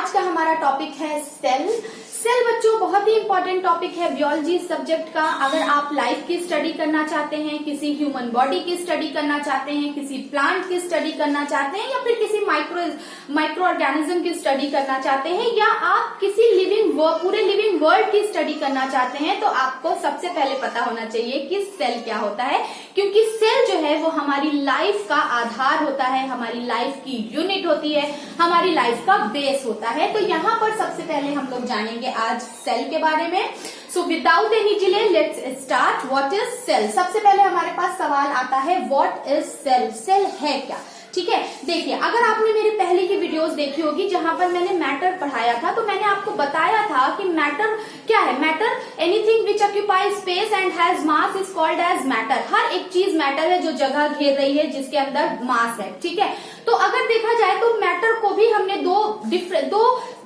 आज का हमारा टॉपिक है सेल। सेल बच्चों बहुत ही इंपॉर्टेंट टॉपिक है बियोलॉजी सब्जेक्ट का। अगर आप लाइफ की स्टडी करना चाहते हैं, किसी ह्यूमन बॉडी की स्टडी करना चाहते हैं, किसी प्लांट की स्टडी करना चाहते हैं, या फिर किसी माइक्रो ऑर्गेनिज्म की स्टडी करना चाहते हैं, या आप किसी पूरे लिविंग वर्ल्ड की स्टडी करना चाहते हैं, तो आपको सबसे पहले पता होना चाहिए कि सेल क्या होता है। क्योंकि सेल जो है वो हमारी लाइफ का आधार होता है, हमारी लाइफ की यूनिट होती है, हमारी लाइफ का बेस होता है। तो यहाँ पर सबसे पहले हम लोग जानेंगे आज सेल के बारे में। So without any delay let's start. What is cell? सबसे पहले हमारे पास सवाल आता है व्हाट इज सेल? सेल है क्या? ठीक है, देखिए अगर आपने मेरी पहले की वीडियोस देखी होगी जहां पर मैंने मैटर पढ़ाया था, तो मैंने आपको बताया था कि मैटर क्या है। Matter anything which occupy space and has mass is called as matter. हर एक चीज मैटर है जो जगह घेर रही है, जिसके अंदर मास है। ठीक है, तो अगर देखा जाए तो मैटर को भी हमने दो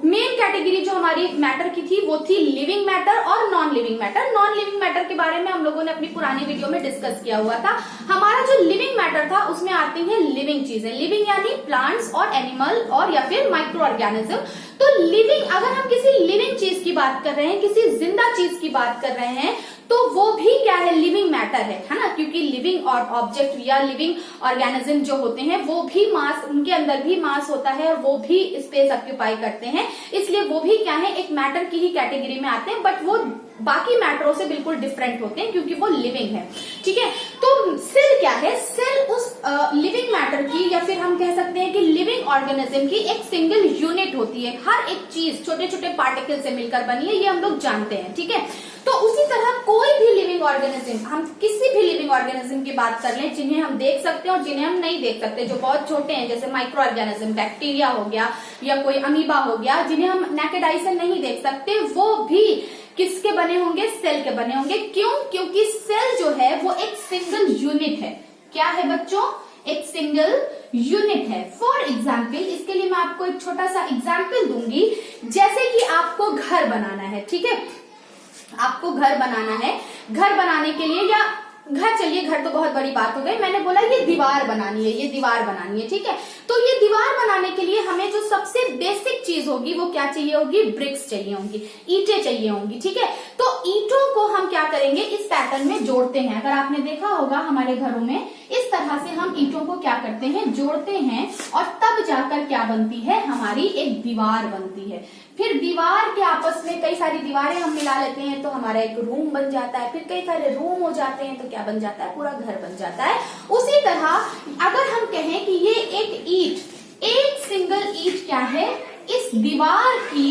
मेन कैटेगरी जो हमारी मैटर की थी वो थी लिविंग मैटर और non living matter. Non living matter के बारे में हम लोगों ने अपनी पुरानी वीडियो में डिस्कस किया हुआ था। हमारा जो लिविंग मैटर था उसमें आती है लिविंग चीजें। लिविंग यानी प्लांट्स और एनिमल और या फिर माइक्रो ऑर्गेनिज्म। तो लिविंग, अगर हम किसी लिविंग चीज की बात कर रहे हैं, किसी जिंदा चीज की बात कर रहे हैं, तो वो भी क्या है? लिविंग मैटर है ना। क्योंकि लिविंग और ऑब्जेक्ट या लिविंग ऑर्गेनिज्म जो होते हैं वो भी मास, उनके अंदर भी मास होता है और वो भी स्पेस ऑक्यूपाई करते हैं, इसलिए वो भी क्या है? एक मैटर की ही कैटेगरी में आते हैं, बट वो बाकी मैटरों से बिल्कुल डिफरेंट होते हैं क्योंकि वो लिविंग है। ठीक है, तो सेल क्या है? सेल उस लिविंग मैटर की, या फिर हम कह सकते हैं कि लिविंग ऑर्गेनिज्म की एक सिंगल यूनिट होती है। हर एक चीज छोटे छोटे पार्टिकल से मिलकर बनी है, ये हम लोग जानते हैं। ठीक है, तो उसी तरह कोई भी लिविंग ऑर्गेनिज्म, हम किसी भी लिविंग ऑर्गेनिज्म की बात कर लें जिन्हें हम देख सकते हैं और जिन्हें हम नहीं देख सकते, जो बहुत छोटे हैं, जैसे माइक्रो ऑर्गेनिज्म, बैक्टीरिया हो गया या कोई अमीबा हो गया, जिन्हें हम नेकेड आई से नहीं देख सकते, वो भी किसके बने होंगे? सेल के बने होंगे। क्यों? क्योंकि सेल जो है वो एक सिंगल यूनिट है। क्या है बच्चों? एक सिंगल यूनिट है। फॉर एग्जाम्पल, इसके लिए मैं आपको एक छोटा सा एग्जाम्पल दूंगी। जैसे कि आपको घर बनाना है, ठीक है, आपको घर बनाना है। घर बनाने के लिए, या घर, चलिए घर तो बहुत बड़ी बात हो गई, मैंने बोला ये दीवार बनानी है, ये दीवार बनानी है। ठीक है, तो ये दीवार बनाने के लिए हमें जो सबसे बेसिक चीज होगी वो क्या चाहिए होगी? ब्रिक्स चाहिए होंगी, ईंटें चाहिए होंगी। ठीक है, तो ईंटों को हम क्या करेंगे? इस पैटर्न में जोड़ते हैं। अगर आपने देखा होगा हमारे घरों में इस तरह से हम ईंटों को क्या करते हैं? जोड़ते हैं, और तब जाकर क्या बनती है? हमारी एक दीवार बनती है। फिर दीवार के आपस में कई सारी दीवारें हम मिला लेते हैं तो हमारा एक रूम बन जाता है। फिर कई सारे रूम हो जाते हैं तो क्या बन जाता है? पूरा घर बन जाता है। उसी तरह अगर हम कहें कि ये एक ईंट, एक सिंगल ईंट क्या है? इस दीवार की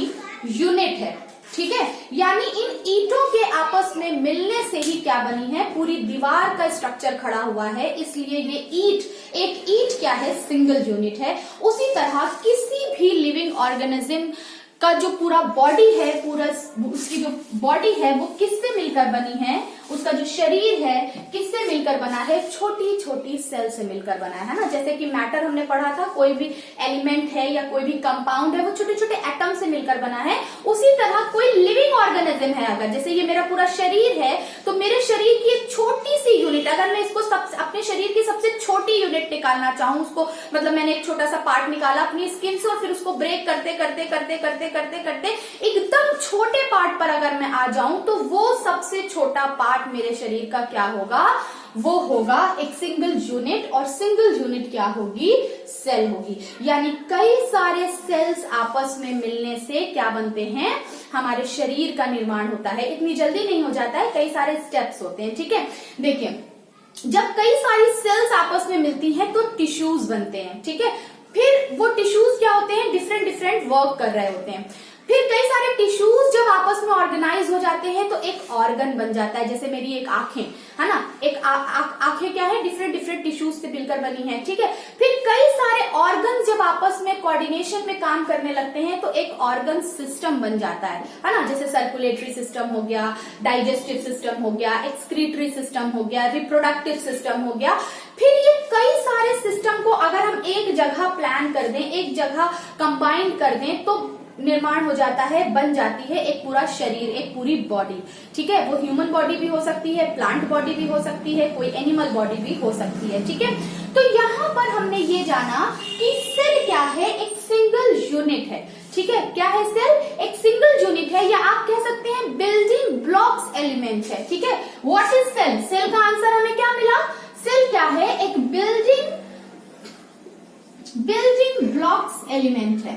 यूनिट है। ठीक है, यानी इन ईंटों के आपस में मिलने से ही क्या बनी है? पूरी दीवार का स्ट्रक्चर खड़ा हुआ है। इसलिए ये ईंट, एक ईंट क्या है? सिंगल यूनिट है। उसी तरह किसी भी लिविंग ऑर्गेनिज्म का जो पूरा बॉडी है, पूरा उसकी जो बॉडी है वो किससे मिलकर बनी है? उसका जो शरीर है किससे मिलकर बना है? छोटी छोटी सेल से मिलकर बना है ना। जैसे कि मैटर हमने पढ़ा था, कोई भी एलिमेंट है या कोई भी कंपाउंड है वो छोटे छोटे एटम से मिलकर बना है। उसी तरह कोई लिविंग ऑर्गेनिज्म है, अगर जैसे ये मेरा पूरा शरीर है, तो मेरे शरीर की एक छोटी सी यूनिट, अगर मैं इसको अपने शरीर की सबसे छोटी यूनिट निकालना चाहूँ, उसको मतलब मैंने एक छोटा सा पार्ट निकाला अपनी स्किन से और फिर उसको ब्रेक करते करते करते करते करते करते एकदम छोटे पार्ट पर अगर मैं आ जाऊं, तो वो सबसे छोटा पार्ट मेरे शरीर का क्या होगा? वो होगा एक सिंगल यूनिट। और सिंगल यूनिट क्या होगी? सेल होगी। यानी कई सारे सेल्स आपस में मिलने से क्या बनते हैं? हमारे शरीर का निर्माण होता है। इतनी जल्दी नहीं हो जाता है, कई सारे स्टेप्स होते हैं। ठीक है, देखिए जब कई सारी सेल्स आपस में मिलती हैं तो टिश्यूज बनते हैं। ठीक है, फिर वो टिश्यूज क्या होते हैं? डिफरेंट डिफरेंट वर्क कर रहे होते हैं। फिर कई सारे टिश्यूज जब आपस में ऑर्गेनाइज हो जाते हैं तो एक ऑर्गन बन जाता है। जैसे मेरी एक आंखें है ना, एक आंखें क्या है? डिफरेंट डिफरेंट टिश्यूज से मिलकर बनी है। ठीक है, फिर कई सारे ऑर्गन जब आपस में कोऑर्डिनेशन में काम करने लगते हैं तो एक ऑर्गन सिस्टम बन जाता है ना। जैसे सर्कुलेटरी सिस्टम हो गया, डाइजेस्टिव सिस्टम हो गया, एक्सक्रीटरी सिस्टम हो गया, रिप्रोडक्टिव सिस्टम हो गया। फिर ये कई सारे सिस्टम को अगर हम एक जगह प्लान कर दें, एक जगह कंबाइन कर दें, तो निर्माण हो जाता है, बन जाती है एक पूरा शरीर, एक पूरी बॉडी। ठीक है, वो ह्यूमन बॉडी भी हो सकती है, प्लांट बॉडी भी हो सकती है, कोई एनिमल बॉडी भी हो सकती है। ठीक है, तो यहाँ पर हमने ये जाना कि सेल क्या है? एक सिंगल यूनिट है। ठीक है, क्या है सेल? एक सिंगल यूनिट है, या आप कह सकते हैं बिल्डिंग ब्लॉक्स एलिमेंट है। ठीक है, व्हाट इज सेल? सेल का आंसर हमें क्या मिला? सेल क्या है? एक बिल्डिंग ब्लॉक्स एलिमेंट है,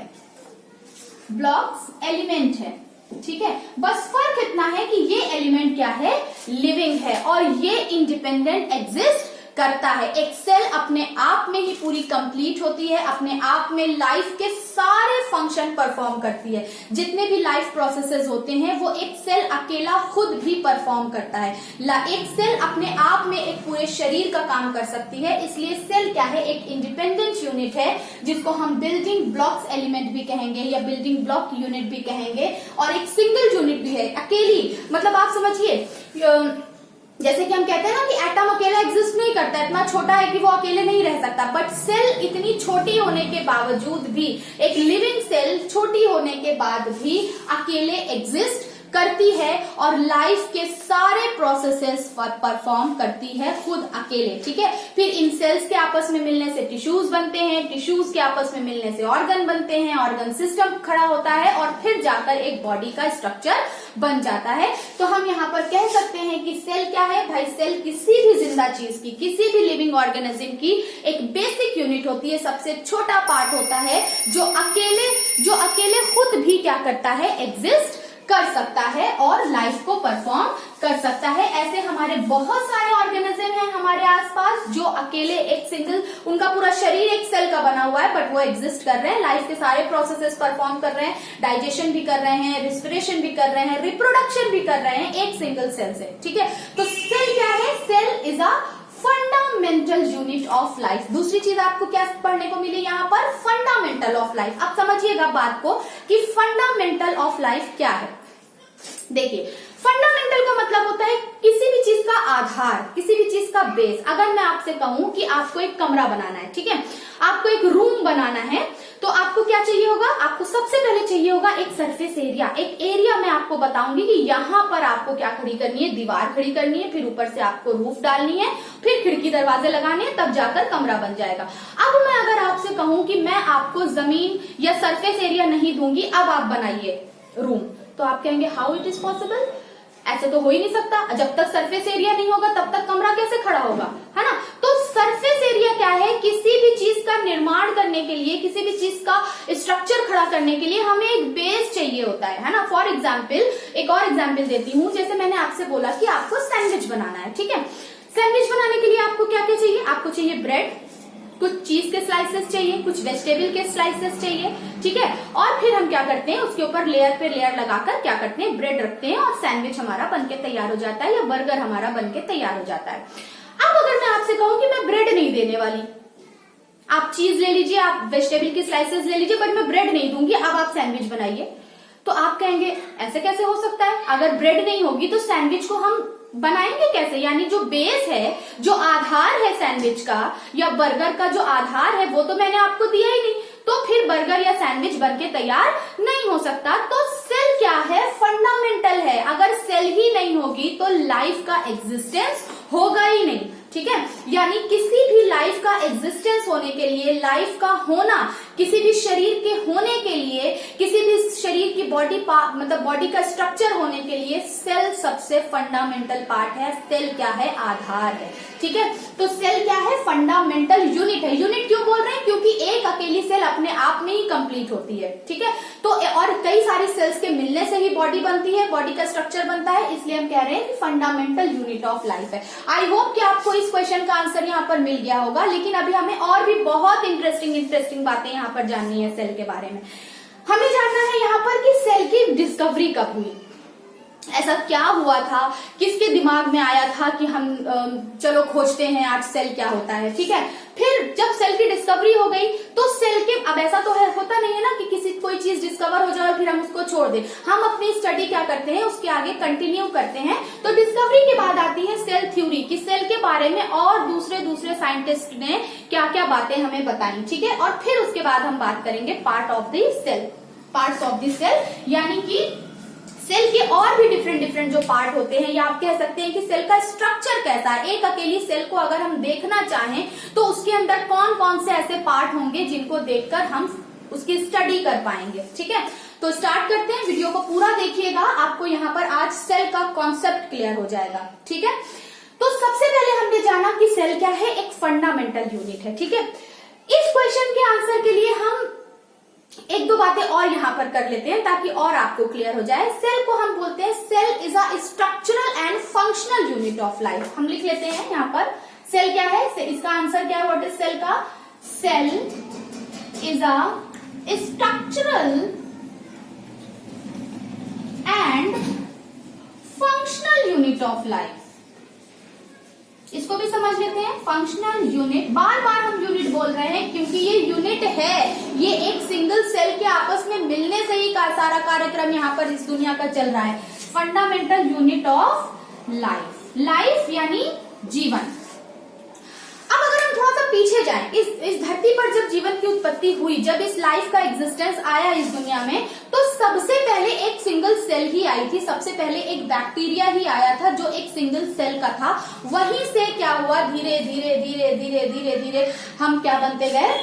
ब्लॉक्स एलिमेंट है। ठीक है, बस फर्क इतना है कि ये एलिमेंट क्या है? लिविंग है, और ये इंडिपेंडेंट एग्जिस्ट करता है। एक सेल अपने आप में ही पूरी कंप्लीट होती है, अपने आप में लाइफ के सारे फंक्शन परफॉर्म करती है। जितने भी लाइफ प्रोसेसेस होते हैं वो एक सेल अकेला खुद भी परफॉर्म करता है। एक सेल अपने आप में एक पूरे शरीर का काम कर सकती है, इसलिए सेल क्या है? एक इंडिपेंडेंट यूनिट है, जिसको हम बिल्डिंग ब्लॉक्स एलिमेंट भी कहेंगे या बिल्डिंग ब्लॉक यूनिट भी कहेंगे, और एक सिंगल यूनिट भी है, अकेली। मतलब आप समझिए, जैसे कि हम कहते हैं ना कि एटम अकेला एग्जिस्ट नहीं करता, इतना छोटा है कि वो अकेले नहीं रह सकता, बट सेल इतनी छोटी होने के बावजूद भी, एक लिविंग सेल छोटी होने के बाद भी अकेले एग्जिस्ट करती है और लाइफ के सारे प्रोसेसेस परफॉर्म करती है खुद अकेले। ठीक है, फिर इन सेल्स के आपस में मिलने से टिश्यूज बनते हैं, टिश्यूज के आपस में मिलने से ऑर्गन बनते हैं, ऑर्गन सिस्टम खड़ा होता है, और फिर जाकर एक बॉडी का स्ट्रक्चर बन जाता है। तो हम यहाँ पर कह सकते हैं कि सेल क्या है भाई? सेल किसी भी जिंदा चीज की, किसी भी लिविंग ऑर्गेनिज्म की एक बेसिक यूनिट होती है, सबसे छोटा पार्ट होता है, जो अकेले खुद भी क्या करता है? एग्जिस्ट कर सकता है और लाइफ को परफॉर्म कर सकता है। ऐसे हमारे बहुत सारे ऑर्गेनिज्म हैं हमारे आसपास जो अकेले एक सिंगल, उनका पूरा शरीर एक सेल का बना हुआ है, बट वो एग्जिस्ट कर रहे हैं, लाइफ के सारे प्रोसेसेस परफॉर्म कर रहे हैं, डाइजेशन भी कर रहे हैं, रेस्पिरेशन भी कर रहे हैं, रिप्रोडक्शन भी कर रहे हैं एक सिंगल सेल से। ठीक है, तो सेल क्या है? Cell is a fundamental unit of life. दूसरी चीज आपको क्या पढ़ने को मिली यहाँ पर? Fundamental of life. अब समझिएगा बात को कि फंडामेंटल ऑफ लाइफ क्या है। देखिए, फंडामेंटल का मतलब होता है किसी भी चीज का आधार, किसी भी चीज का बेस। अगर मैं आपसे कहूं कि आपको एक कमरा बनाना है, ठीक है, आपको एक रूम बनाना है, तो आपको क्या चाहिए होगा? आपको सबसे पहले चाहिए होगा एक सरफेस एरिया, एक एरिया। मैं आपको बताऊंगी कि यहाँ पर आपको क्या खड़ी करनी है? दीवार खड़ी करनी है, फिर ऊपर से आपको रूफ डालनी है, फिर खिड़की दरवाजे लगाने हैं, तब जाकर कमरा बन जाएगा। अब मैं अगर आपसे कहूं कि मैं आपको जमीन या सरफेस एरिया नहीं दूंगी, अब आप बनाइए रूम, तो आप कहेंगे हाउ इट इज पॉसिबल? ऐसे तो हो ही नहीं सकता, जब तक सरफेस एरिया नहीं होगा तब तक कमरा कैसे खड़ा होगा, है ना? तो सरफेस एरिया क्या है? किसी भी चीज का निर्माण करने के लिए, किसी भी चीज का स्ट्रक्चर खड़ा करने के लिए हमें एक बेस चाहिए होता है ना? फॉर एग्जाम्पल, एक और एग्जाम्पल देती हूँ। जैसे मैंने आपसे बोला कि आपको सैंडविच बनाना है, ठीक है, सैंडविच बनाने के लिए आपको क्या क्या चाहिए? आपको चाहिए ब्रेड, कुछ चीज के स्लाइसेस चाहिए, कुछ वेजिटेबल के स्लाइसेस चाहिए, ठीक है, और फिर हम क्या करते हैं? उसके ऊपर लेयर पे लेयर लगाकर क्या करते हैं? ब्रेड रखते हैं, और सैंडविच हमारा बनके तैयार हो जाता है, या बर्गर हमारा बनके तैयार हो जाता है। अब अगर मैं आपसे कहूं कि मैं ब्रेड नहीं देने वाली, आप चीज ले लीजिए, आप वेजिटेबल के स्लाइसेस ले लीजिए, बट मैं ब्रेड नहीं दूंगी, अब आप सैंडविच बनाइए, तो आप कहेंगे ऐसे कैसे हो सकता है? अगर ब्रेड नहीं होगी तो सैंडविच को हम बनाएंगे कैसे? यानी जो बेस है, जो आधार है सैंडविच का या बर्गर का, जो आधार है वो तो मैंने आपको दिया ही नहीं, तो फिर बर्गर या सैंडविच बनके तैयार नहीं हो सकता। तो सेल क्या है? फंडामेंटल है। अगर सेल ही नहीं होगी तो लाइफ का एग्जिस्टेंस होगा ही नहीं, ठीक है। यानी किसी भी लाइफ का एग्जिस्टेंस होने के लिए, लाइफ का होना, किसी भी शरीर के होने के लिए, किसी भी शरीर की बॉडी मतलब बॉडी का स्ट्रक्चर होने के लिए सेल सबसे फंडामेंटल पार्ट है। सेल क्या है? आधार है, ठीक है। तो सेल क्या है? फंडामेंटल यूनिट है। यूनिट क्यों बोल रहे हैं? क्योंकि एक अकेली सेल अपने आप में ही कंप्लीट होती है, ठीक है। तो और कई सारी सेल्स के मिलने से ही बॉडी बनती है, बॉडी का स्ट्रक्चर बनता है, इसलिए हम कह रहे हैं कि फंडामेंटल यूनिट ऑफ लाइफ है। आई होप कि आपको इस क्वेश्चन का आंसर यहाँ पर मिल गया होगा, लेकिन अभी हमें और भी बहुत इंटरेस्टिंग बातें यहाँ पर जाननी है सेल के बारे में। हमें जानना है यहाँ पर कि सेल की डिस्कवरी कब हुई, ऐसा क्या हुआ था, किसके दिमाग में आया था कि हम चलो खोजते हैं आज सेल क्या होता है, ठीक है। फिर जब सेल की डिस्कवरी हो गई तो सेल के, अब ऐसा तो होता नहीं है ना कि कोई चीज डिस्कवर हो जाए और फिर हम उसको छोड़ दें। हम अपनी स्टडी क्या करते हैं, उसके आगे कंटिन्यू करते हैं। तो डिस्कवरी के बाद आती है सेल थ्योरी, कि सेल के बारे में और दूसरे साइंटिस्ट ने क्या क्या बातें हमें बताई, ठीक है। और फिर उसके बाद हम बात करेंगे पार्ट्स ऑफ द सेल, यानी कि सेल के और भी डिफरेंट जो पार्ट होते हैं, या आप कह सकते हैं कि सेल का स्ट्रक्चर कैसा है। एक अकेली सेल को अगर हम देखना चाहें तो उसके अंदर कौन कौन से ऐसे पार्ट होंगे जिनको देखकर हम उसकी स्टडी कर पाएंगे। ठीक है, तो स्टार्ट करते हैं, वीडियो को पूरा देखिएगा, आपको यहाँ पर आज सेल का कॉन्सेप्ट क्लियर हो जाएगा। ठीक है, तो सबसे पहले हमने जाना कि सेल क्या है, एक फंडामेंटल यूनिट है। ठीक है, इस क्वेश्चन के आंसर के लिए हम एक दो बातें और यहाँ पर कर लेते हैं ताकि और आपको क्लियर हो जाए। सेल को हम बोलते हैं, cell is a structural and functional unit of life. हम लिख लेते हैं यहाँ पर सेल क्या है, इसका आंसर क्या है, व्हाट इज सेल का, cell is a structural and functional unit of life. इसको भी समझ लेते हैं, फंक्शनल यूनिट। बार बार हम यूनिट बोल रहे हैं क्योंकि ये यूनिट है, ये एक सिंगल सेल के आपस में मिलने से ही का सारा कार्यक्रम यहाँ पर इस दुनिया का चल रहा है। Fundamental unit of life, life यानी जीवन। अब अगर हम थोड़ा सा पीछे जाएं, इस धरती पर जब जीवन की उत्पत्ति हुई, जब इस लाइफ का एग्जिस्टेंस आया इस दुनिया में, तो सबसे पहले एक सिंगल सेल ही आई थी। सबसे पहले एक बैक्टीरिया ही आया था जो एक सिंगल सेल का था। वहीं से क्या हुआ, धीरे धीरे धीरे धीरे धीरे धीरे हम क्या बनते गए,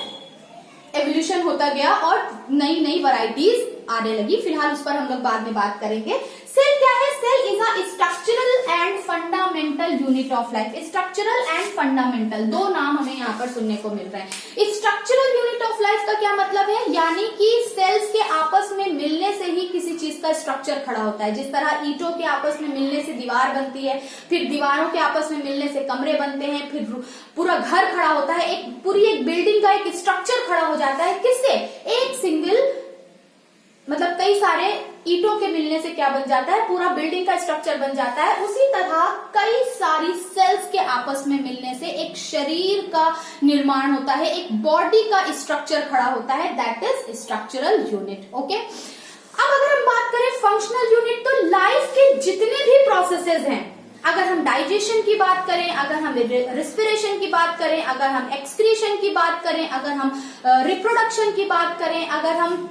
एवोल्यूशन होता गया और नई नई वैरायटीज आने लगी। फिलहाल उस पर हम लोग बाद में बात करेंगे। सेल क्या है, cell is a structural and fundamental unit of life. Structural and fundamental दो नाम हमें यहाँ पर सुनने को मिल रहे हैं। स्ट्रक्चरल यूनिट ऑफ लाइफ का क्या मतलब है, यानी कि सेल्स के आपस में मिलने से ही किसी चीज का स्ट्रक्चर खड़ा होता है। जिस तरह ईंटों के आपस में मिलने से दीवार बनती है, फिर दीवारों के आपस में मिलने से कमरे बनते हैं, फिर पूरा घर खड़ा होता है, एक बिल्डिंग का एक स्ट्रक्चर खड़ा हो जाता है। किससे, एक सिंगल मतलब कई सारे ईंटों के मिलने से क्या बन जाता है, पूरा बिल्डिंग का स्ट्रक्चर बन जाता है। उसी तरह कई सारी सेल्स के आपस में मिलने से एक शरीर का निर्माण होता है, एक बॉडी का स्ट्रक्चर खड़ा होता है, that is structural unit. Okay, अब अगर हम बात करें फंक्शनल यूनिट, तो लाइफ के जितने भी प्रोसेसेस हैं, अगर हम डाइजेशन की बात करें, अगर हम रेस्पिरेशन की बात करें, अगर हम एक्सक्रीशन की बात करें, अगर हम रिप्रोडक्शन की बात करें, अगर हम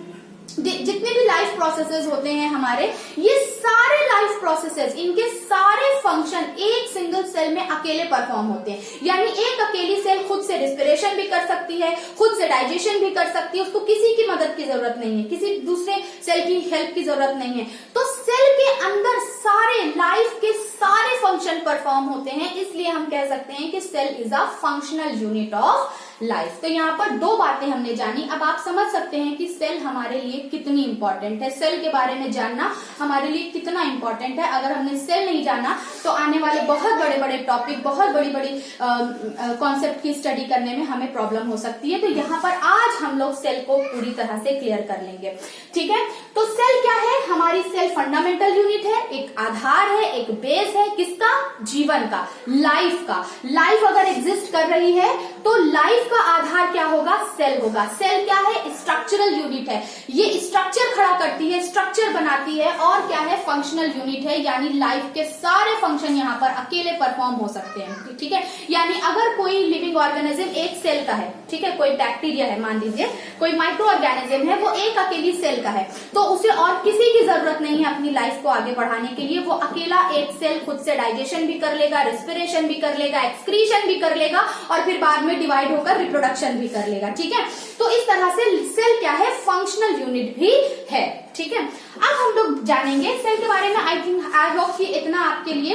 जितने भी लाइफ प्रोसेसेस होते हैं हमारे, ये सारे लाइफ प्रोसेसेस, इनके सारे फंक्शन एक सिंगल सेल में अकेले परफॉर्म होते हैं। यानी एक अकेली सेल खुद से रेस्पिरेशन भी कर सकती है, खुद से डाइजेशन भी कर सकती है, उसको किसी की मदद की जरूरत नहीं है, किसी दूसरे सेल की हेल्प की जरूरत नहीं है। तो सेल के अंदर सारे लाइफ के सारे फंक्शन परफॉर्म होते हैं, इसलिए हम कह सकते हैं कि cell is a functional unit of life. तो यहाँ पर दो बातें हमने जानी। अब आप समझ सकते हैं कि सेल हमारे लिए कितनी इंपॉर्टेंट है, सेल के बारे में जानना हमारे लिए कितना इंपॉर्टेंट है। अगर हमने सेल नहीं जाना तो आने वाले बहुत बड़े बड़े टॉपिक, बहुत बड़ी बड़ी कॉन्सेप्ट की स्टडी करने में हमें प्रॉब्लम हो सकती है। तो यहाँ पर आज हम लोग सेल को पूरी तरह से क्लियर कर लेंगे। ठीक है, तो सेल क्या है, हमारी सेल फंडामेंटल यूनिट है, एक आधार है, एक बेस है, किसका, जीवन का, लाइफ का। लाइफ अगर एग्जिस्ट कर रही है तो लाइफ का आधार क्या होगा, सेल होगा। सेल क्या है, स्ट्रक्चरल यूनिट है, ये स्ट्रक्चर खड़ा करती है, स्ट्रक्चर बनाती है, और क्या है, फंक्शनल यूनिट है, यानी लाइफ के सारे फंक्शन यहाँ पर अकेले परफॉर्म हो सकते हैं। ठीक है, यानी अगर कोई लिविंग ऑर्गेनिज्म एक सेल का है, ठीक है, कोई बैक्टीरिया है, मान लीजिए कोई माइक्रो ऑर्गेनिज्म है, वो एक अकेली सेल का है, तो उसे और किसी की जरूरत नहीं है अपनी लाइफ को आगे बढ़ाने के लिए। वो अकेला एक सेल खुद से डाइजेशन भी कर लेगा, रेस्पिरेशन भी कर लेगा, एक्सक्रीशन भी कर लेगा, और फिर बाद में डिवाइड होकर रिप्रोडक्शन भी कर लेगा। ठीक है, तो इस तरह से सेल क्या है, फंक्शनल यूनिट भी है। ठीक है, अब हम लोग जानेंगे सेल के बारे में। आई होप कि इतना आपके लिए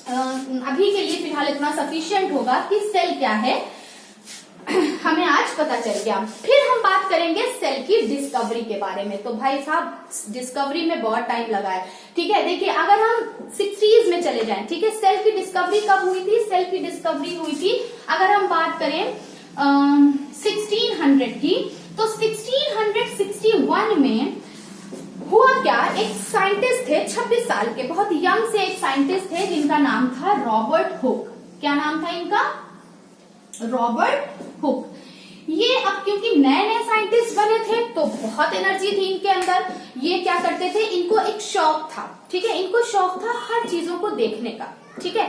अभी के लिए फिलहाल इतना सफिशिएंट होगा कि सेल क्या है हमें आज पता चल गया। फिर हम बात करेंगे सेल की डिस्कवरी के बारे में। तो भाई साहब, डिस्कवरी में बहुत टाइम लगा है। ठीक है, देखिए अगर हम 60s में चले जाएं, ठीक है, सेल की डिस्कवरी कब हुई थी, सेल की डिस्कवरी हुई थी अगर हम बात करें 1600 की, तो 1661 में हुआ क्या, एक साइंटिस्ट थे 26 साल के, बहुत यंग से एक साइंटिस्ट थे जिनका नाम था रॉबर्ट हुक। क्या नाम था इनका, रॉबर्ट हुक। ये अब क्योंकि नए नए साइंटिस्ट बने थे तो बहुत एनर्जी थी इनके अंदर। ये क्या करते थे, इनको एक शौक था, ठीक है, इनको शौक था हर चीजों को देखने का। ठीक है,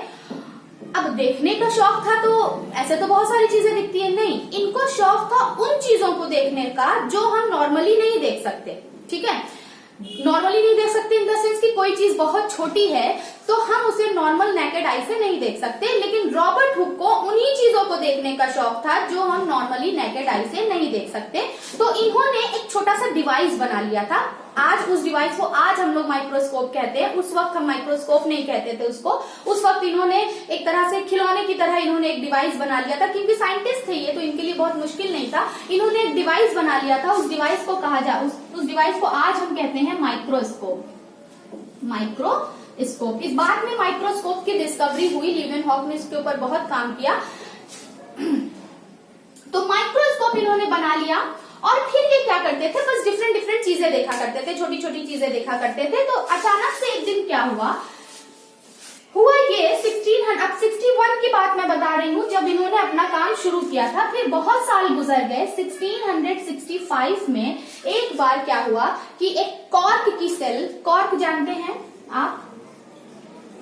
अब देखने का शौक था तो ऐसे तो बहुत सारी चीजें दिखती है, नहीं, इनको शौक था उन चीजों को देखने का जो हम नॉर्मली नहीं देख सकते। ठीक है, नॉर्मली नहीं देख सकते इन द सेंस कि कोई चीज बहुत छोटी है, तो हम उसे नॉर्मल नेकेड आई से नहीं देख सकते, लेकिन रॉबर्ट हुक को उन्हीं चीजों को देखने का शौक था जो हम नॉर्मली नेकेड आई से नहीं देख सकते। तो इन्होंने एक छोटा सा डिवाइस बना लिया था। आज उस डिवाइस को आज हम लोग माइक्रोस्कोप कहते हैं, उस वक्त हम माइक्रोस्कोप नहीं कहते थे उसको। उस वक्त इन्होंने एक तरह से खिलौने की तरह इन्होंने एक डिवाइस बना लिया था, क्योंकि साइंटिस्ट थे ये, तो इनके लिए बहुत मुश्किल नहीं था। इन्होंने एक डिवाइस बना लिया था। उस डिवाइस को उस डिवाइस को आज हम कहते हैं माइक्रोस्कोप। माइक्रोस्कोप। इस बाद में माइक्रोस्कोप की डिस्कवरी हुई, लीवेनहॉक ने इसके ऊपर बहुत काम किया। तो माइक्रोस्कोप इन्होंने बना लिया और फिर ये क्या करते थे, बस डिफरेंट चीजें देखा करते थे, छोटी छोटी चीजें देखा करते थे। तो अचानक से एक दिन क्या हुआ ये 1661 की बात मैं बता रही हूँ, जब इन्होंने अपना काम शुरू किया था। फिर बहुत साल गुजर गए। 1665 में एक बार क्या हुआ कि एक कॉर्क की सेल, कॉर्क जानते हैं आप,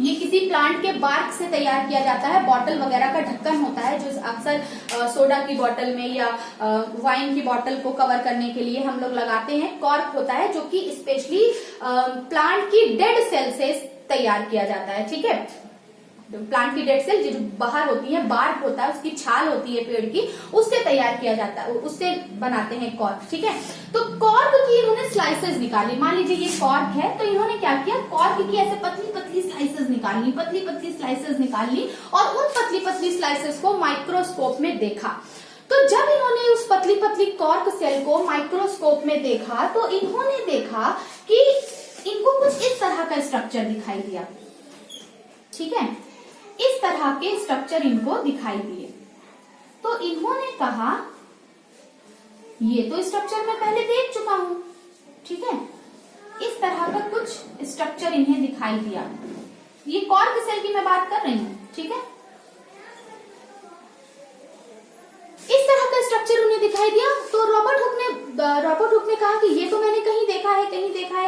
ये किसी प्लांट के बार्क से तैयार किया जाता है। बॉटल वगैरह का ढक्कन होता है जो अक्सर सोडा की बोतल में या वाइन की बोतल को कवर करने के लिए हम लोग लगाते हैं। कॉर्क होता है जो कि स्पेशली प्लांट की डेड सेल से तैयार किया जाता है। ठीक है, प्लांट की डेड सेल जो बाहर होती है, बार्क होता है, उसकी छाल होती है पेड़ की, उससे तैयार किया जाता है, उससे बनाते हैं कॉर्क। ठीक है, तो कॉर्क की इन्होंने स्लाइसेस निकाली। मान लीजिए ये कॉर्क है, तो इन्होंने क्या किया, कॉर्क की ऐसे पतली पतली स्लाइसेस निकालनी, पतली पतली स्लाइसेस निकालनी, और उन पतली पतली स्लाइसेस को माइक्रोस्कोप में देखा। तो जब इन्होंने उस पतली पतली कॉर्क सेल को माइक्रोस्कोप में देखा, तो इन्होंने देखा कि इनको कुछ इस तरह का स्ट्रक्चर दिखाई दिया। ठीक है, इस तरह के स्ट्रक्चर इनको दिखाई दिए। तो इन्होंने कहा ये तो स्ट्रक्चर मैं पहले देख चुका हूं। ठीक है, इस तरह का कुछ स्ट्रक्चर इन्हें दिखाई दिया। ये कॉर्क सेल की मैं बात कर रही हूं। ठीक है, इस तरह का स्ट्रक्चर उन्हें दिखाई दिया। तो रॉबर्ट हुक ने कहा कि ये तो मैंने कहीं देखा है,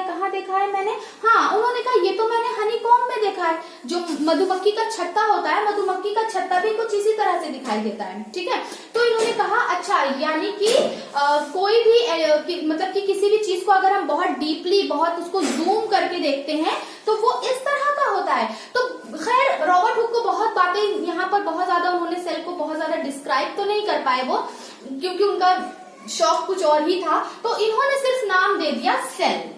कहाँ देखा है मैंने? हाँ, उन्होंने कहा ये तो मैंने हनीकॉम्ब में देखा है, जो मधुमक्खी का छत्ता होता है। मधुमक्खी का छत्ता भी कुछ इसी तरह से दिखाई देता है। ठीक है, तो इन्होंने कहा अच्छा, यानी कि कोई भी मतलब कि किसी भी चीज को अगर हम बहुत डीपली, बहुत उसको जूम करके देखते हैं तो वो इस तरह का होता है। तो खैर, रॉबर्ट हुक को बहुत बातें यहाँ पर बहुत ज्यादा, उन्होंने सेल को बहुत ज्यादा डिस्क्राइब तो नहीं कर पाए वो, क्योंकि उनका शौक कुछ और ही था। तो इन्होंने सिर्फ नाम दे दिया सेल।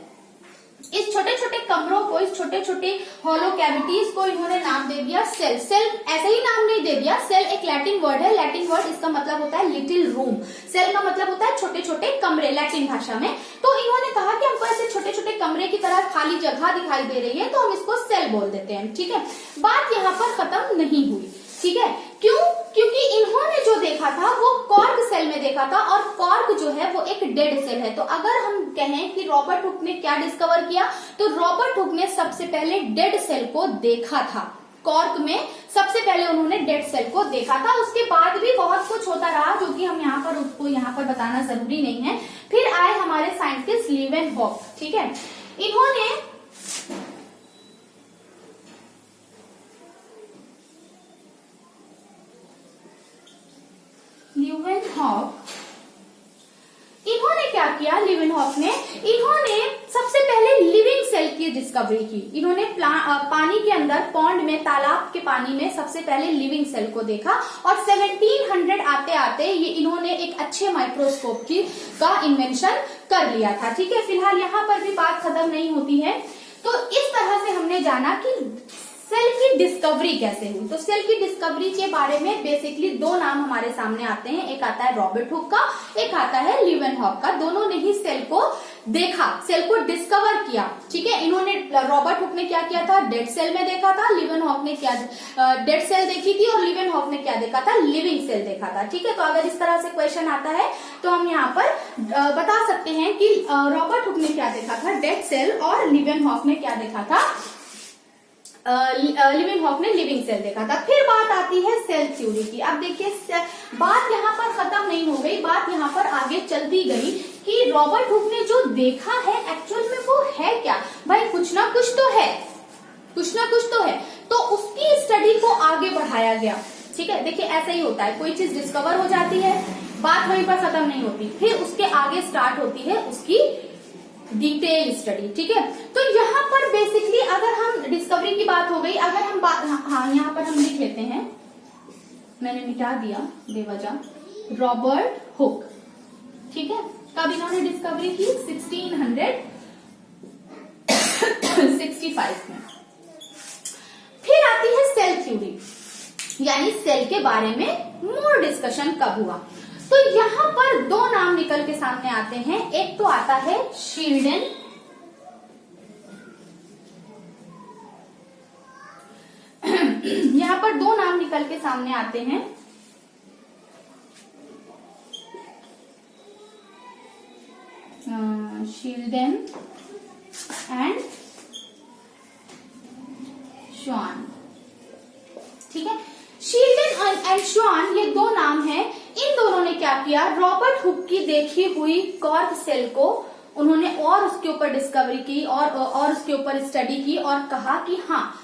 इस छोटे छोटे कमरों को, इस छोटे छोटे हॉलो कैविटीज को इन्होंने नाम दे दिया सेल। सेल ऐसे ही नाम नहीं दे दिया। सेल एक लैटिन वर्ड है। लैटिन वर्ड, इसका मतलब होता है लिटिल रूम। सेल का मतलब होता है छोटे छोटे कमरे, लैटिन भाषा में। तो इन्होंने कहा कि हमको ऐसे छोटे छोटे कमरे की तरह खाली जगह दिखाई दे रही है, तो हम इसको सेल बोल देते हैं। ठीक है, बात यहाँ पर खत्म नहीं हुई। ठीक है, क्यों? क्योंकि इन्होंने जो देखा था वो कॉर्क सेल में देखा था, और कॉर्क जो है वो एक डेड सेल है। तो अगर हम कहें कि रॉबर्ट हुक ने क्या डिस्कवर किया, तो रॉबर्ट हुक ने सबसे पहले डेड सेल को देखा था। कॉर्क में सबसे पहले उन्होंने डेड सेल को देखा था। उसके बाद भी बहुत कुछ होता रहा, जो कि हम यहाँ पर उसको यहाँ पर बताना जरूरी नहीं है। फिर आए हमारे साइंटिस्ट लीवेनहॉक। ठीक है, इन्होंने क्या किया, लीवेनहॉक ने सबसे पहले लिविंग सेल की डिस्कवरी की। इन्होंने पानी के अंदर, पॉन्ड में, तालाब के पानी में सबसे पहले लिविंग सेल को देखा, और 1700 आते आते ये इन्होंने एक अच्छे माइक्रोस्कोप का इन्वेंशन कर लिया था। ठीक है, फिलहाल यहाँ पर भी बात खत्म नहीं होती है। तो इस तरह से हमने जाना कि सेल की डिस्कवरी कैसे हुई। तो सेल की डिस्कवरी के बारे में बेसिकली दो नाम हमारे सामने आते हैं। एक आता है रॉबर्ट हुक का, एक आता है लीवेनहॉक का। दोनों ने ही सेल को देखा, सेल को डिस्कवर किया। ठीक है, इन्होंने, रॉबर्ट हुक ने क्या किया था, डेड सेल में देखा था। लीवेनहॉक ने क्या डेड सेल देखी थी, और लीवेनहॉक ने क्या देखा था, लिविंग सेल देखा था। ठीक है, तो अगर इस तरह से क्वेश्चन आता है तो हम यहाँ पर बता सकते हैं कि रॉबर्ट हुक ने क्या देखा था, डेड सेल, और लीवेनहॉक ने क्या देखा था, लीवेनहॉक ने लिविंग सेल देखा था। फिर बात आती है सेल थ्योरी की। अब देखिए, बात यहाँ पर खत्म नहीं हो गई, बात यहाँ पर आगे चलती गई कि रॉबर्ट हुक ने जो देखा है एक्चुअल में वो है क्या। भाई कुछ ना कुछ तो है, कुछ ना कुछ तो है। तो उसकी स्टडी को आगे बढ़ाया गया। ठीक है, देखिए ऐसा ही होता है, कोई चीज डिस्कवर हो जाती है, बात वहीं पर खत्म नहीं होती, फिर उसके आगे स्टार्ट होती है उसकी डिटेल स्टडी, ठीक है। तो यहाँ पर बेसिकली अगर हम डिस्कवरी की बात हो गई, अगर हम हाँ यहाँ पर हम लिख लेते हैं, मैंने मिटा दिया बेवजह, रॉबर्ट हुक, ठीक है। कब इन्होंने डिस्कवरी की? 1665 में। फिर आती है सेल थ्योरी, यानी सेल के बारे में मोर डिस्कशन कब हुआ। तो यहां पर दो नाम निकल के सामने आते हैं। एक तो आता है शील्डन, यहां पर दो नाम निकल के सामने आते हैं, शील्डन एंड श्वान, ठीक है। शील्डन एंड श्वान ये दो नाम हैं। इन दोनों ने क्या किया, रॉबर्ट हुक की देखी हुई कॉर्क सेल को उन्होंने और उसके ऊपर डिस्कवरी की और उसके ऊपर स्टडी की और कहा कि हाँ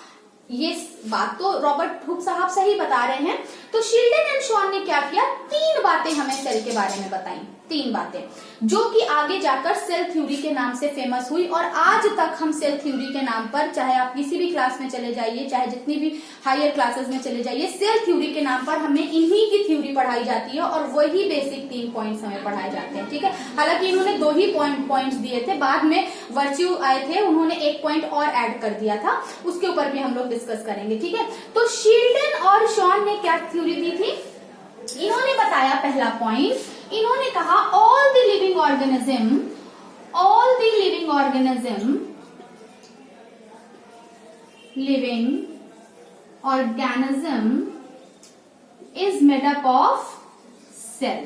ये बात तो रॉबर्ट हुक साहब सही बता रहे हैं। तो शील्डन एंड श्वान ने क्या किया, तीन बातें हमें सेल के बारे में बताई, तीन बातें जो कि आगे जाकर सेल थ्योरी के नाम से फेमस हुई। और आज तक हम सेल थ्योरी के नाम पर, चाहे आप किसी भी क्लास में चले जाइए, चाहे जितनी भी हायर क्लासेस में चले जाइए, सेल थ्योरी के नाम पर हमें इन्हीं की थ्योरी पढ़ाई जाती है और वही बेसिक 3 पॉइंट्स हमें पढ़ाए जाते हैं, ठीक है। हालांकि इन्होंने 2 ही पॉइंट्स दिए थे, बाद में वर्च्यू आए थे, उन्होंने 1 पॉइंट और ऐड कर दिया था, उसके ऊपर भी हम लोग डिस्कस करेंगे, ठीक है। तो शील्डन और श्वान ने क्या थ्योरी दी थी, इन्होंने बताया पहला पॉइंट, इन्होंने कहा all the living organism is made up of cell,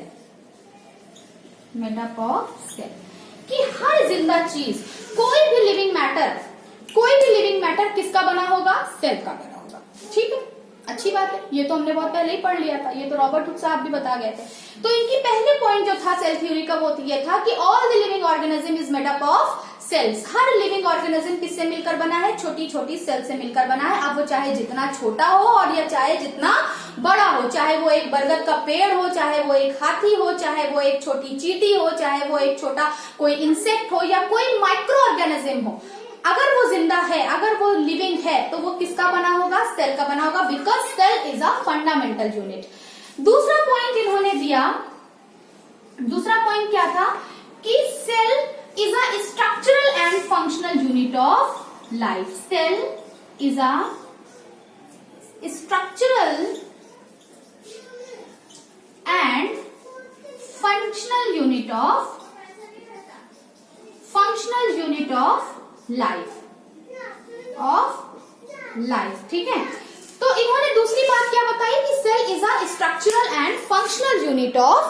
कि हर जिंदा चीज, कोई भी लिविंग मैटर किसका बना होगा, सेल का बना होगा, ठीक है। अच्छी बात है, ये तो हमने बहुत पहले ही पढ़ लिया था, ये तो रॉबर्ट हुक साहब भी बता गए थे। तो इनकी पहले पॉइंट जो था सेल थ्योरी का वो ये था कि all the living organism is made up of cells. हर लिविंग ऑर्गेनिज्म किससे मिलकर बना है, छोटी छोटी सेल से मिलकर बना है। अब वो चाहे जितना छोटा हो और या चाहे जितना बड़ा हो, चाहे वो एक बरगद का पेड़ हो, चाहे वो एक हाथी हो, चाहे वो एक छोटी चींटी हो, चाहे वो एक छोटा कोई इंसेक्ट हो या कोई माइक्रो ऑर्गेनिज्म हो, अगर वो जिंदा है, अगर वो लिविंग है, तो वो किसका बना होगा, सेल का बना होगा, because cell is a fundamental unit. दूसरा पॉइंट इन्होंने दिया, दूसरा पॉइंट क्या था कि cell is a structural and functional unit of life. Cell is a structural and functional unit of life, ठीक है। तो इन्होंने दूसरी बात क्या बताई कि cell is a structural and functional unit of.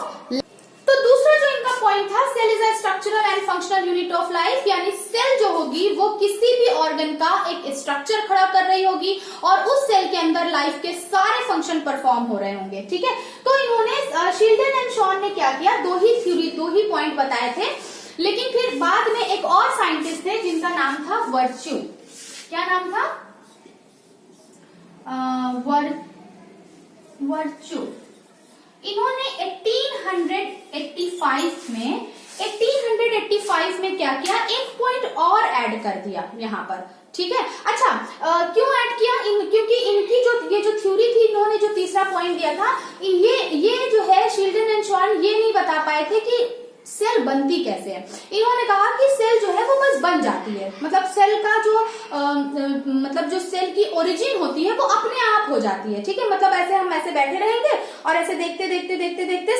तो दूसरा जो इनका पॉइंट था, cell is a structural and functional unit of life, यानी सेल जो होगी वो किसी भी ऑर्गन का एक स्ट्रक्चर खड़ा कर रही होगी और उस सेल के अंदर लाइफ के सारे फंक्शन परफॉर्म हो रहे होंगे, ठीक है। तो इन्होंने शील्डन एंड शॉन ने क्या किया, दो ही पॉइंट बताए थे, लेकिन फिर बाद में एक और साइंटिस्ट थे जिनका नाम था वर्च्यू। क्या नाम था, वर्च्यू। इन्होंने 1885 में क्या किया, एक पॉइंट और ऐड कर दिया यहाँ पर, ठीक है। अच्छा, क्यों ऐड किया, क्योंकि इनकी ये जो थ्योरी थी, इन्होंने जो तीसरा पॉइंट दिया था, ये जो है शील्डन एंड श्वान ये नहीं बता पाए थे कि सेल बनती कैसे है। इन्होंने कहा कि सेल जो है वो बस बन जाती है, मतलब सेल का जो सेल की ओरिजिन होती है वो अपने आप हो जाती है, ठीक है। मतलब ऐसे हम ऐसे बैठे रहेंगे और ऐसे देखते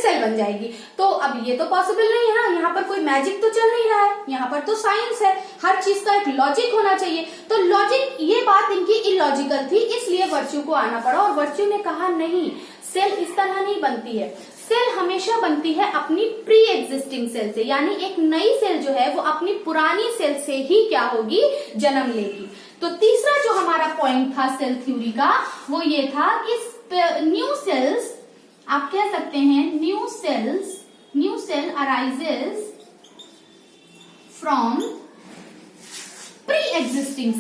सेल बन जाएगी। तो अब ये तो पॉसिबल नहीं है ना, यहाँ पर कोई मैजिक तो चल नहीं रहा है, यहाँ पर तो साइंस है, हर चीज का एक लॉजिक होना चाहिए। तो लॉजिक, ये बात इनकी इलॉजिकल थी, इसलिए वर्च्यू को आना पड़ा और वर्च्यू ने कहा नहीं, सेल इस तरह नहीं बनती है, सेल हमेशा बनती है अपनी प्री एग्जिस्टिंग सेल से, यानी एक नई सेल जो है वो अपनी पुरानी सेल से ही क्या होगी, जन्म लेगी। तो तीसरा जो हमारा पॉइंट था सेल थ्योरी का वो ये था कि न्यू सेल्स, आप कह सकते हैं new cell arises from pre existing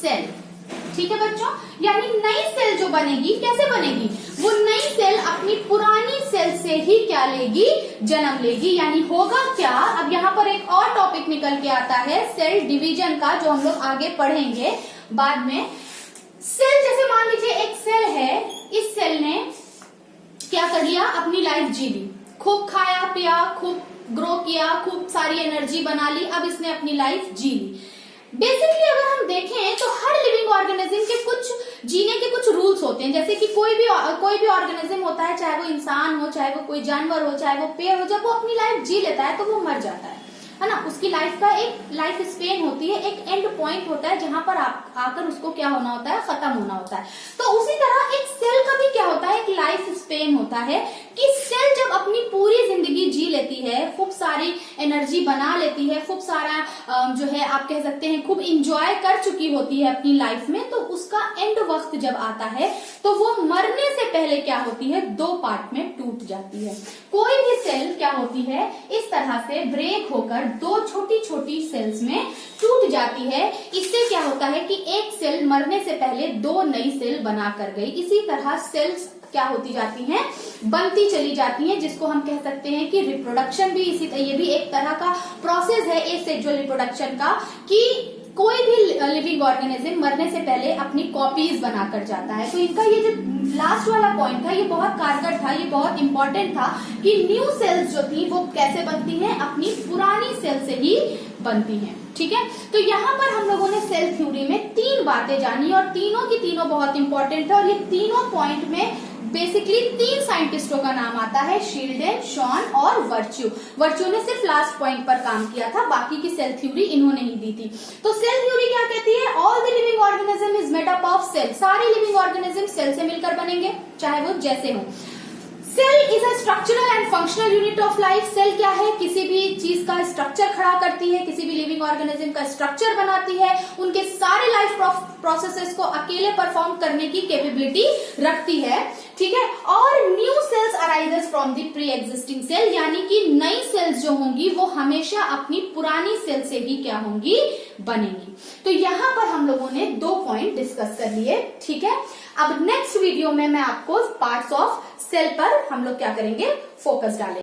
cell, ठीक है बच्चों। यानी नई सेल जो बनेगी कैसे बनेगी, वो नई सेल अपनी पुरानी सेल से ही क्या लेगी, जन्म लेगी। यानी होगा क्या, अब यहाँ पर एक और टॉपिक निकल के आता है सेल डिवीजन का, जो हम लोग आगे पढ़ेंगे बाद में। सेल, जैसे मान लीजिए एक सेल है, इस सेल ने क्या कर लिया, अपनी लाइफ जी ली, खूब खाया पिया, खूब ग्रो किया, खूब सारी एनर्जी बना ली, अब इसने अपनी लाइफ जी ली। बेसिकली अगर हम देखें तो हर लिविंग ऑर्गेनिज्म के कुछ जीने के कुछ रूल्स होते हैं। जैसे कि कोई भी ऑर्गेनिज्म होता है, चाहे वो इंसान हो, चाहे वो कोई जानवर हो, चाहे वो पेड़ हो, जब वो अपनी लाइफ जी लेता है तो वो मर जाता है ना। उसकी लाइफ का एक लाइफ स्पेन होती है, एक एंड पॉइंट होता है जहां पर आकर उसको क्या होना होता है, खत्म होना होता है। तो उसी तरह एक सेल का भी क्या होता है, एक लाइफ स्पेन होता है कि सेल जब अपनी पूरी जिंदगी जी लेती है, खूब सारी एनर्जी बना लेती है, खूब सारा जो है आप कह सकते हैं खूब इंजॉय कर चुकी होती है अपनी लाइफ में, तो उसका एंड वक्त जब आता है तो वो मरने से पहले क्या होती है, दो पार्ट में टूट जाती है। कोई भी सेल क्या होती है, इस तरह से ब्रेक होकर दो छोटी छोटी सेल्स में टूट जाती है। इससे क्या होता है कि एक सेल मरने से पहले दो नई सेल बना कर गई। इसी तरह सेल्स क्या होती जाती हैं, बनती चली जाती हैं, जिसको हम कह सकते हैं कि रिप्रोडक्शन भी ये भी एक तरह का प्रोसेस है एसेक्सुअल रिप्रोडक्शन का, कि कोई भी लिविंग ऑर्गेनिज्म मरने से पहले अपनी कॉपीज बनाकर जाता है। तो इनका ये जो लास्ट वाला पॉइंट था, ये बहुत कारगर था, ये बहुत इंपॉर्टेंट था कि न्यू सेल्स जो थी वो कैसे बनती हैं, अपनी पुरानी सेल से ही बनती हैं। ठीक है, तो यहाँ पर हम लोगों ने सेल थ्योरी में तीन बातें जानी और तीनों की तीनों बहुत इंपॉर्टेंट है। और ये तीनों पॉइंट में बेसिकली तीन साइंटिस्टों का नाम आता है, शील्डेन, शॉन और वर्च्यू ने सिर्फ लास्ट पॉइंट पर काम किया था, बाकी की सेल थ्योरी इन्होंने ही दी थी। तो सेल थ्योरी क्या कहती है, all the living organism is made up of cell. सारे लिविंग ऑर्गेनिज्म सेल से मिलकर बनेंगे, चाहे वो जैसे हो। Cell is a structural and functional unit of life. Cell क्या है, किसी भी चीज का स्ट्रक्चर खड़ा करती है, किसी भी लिविंग ऑर्गेनिज्म का स्ट्रक्चर बनाती है, उनके सारे लाइफ प्रोसेसेस को अकेले परफॉर्म करने की कैपेबिलिटी रखती है। ठीक है, और new cells arises from the pre existing cell, यानी कि नई सेल्स जो होंगी वो हमेशा अपनी पुरानी सेल से ही क्या होंगी, बनेंगी। तो यहाँ पर हम लोगों ने दो पॉइंट डिस्कस कर लिए। ठीक है, अब नेक्स्ट वीडियो में मैं आपको पार्ट्स ऑफ सेल पर हम लोग क्या करेंगे, फोकस डालेंगे।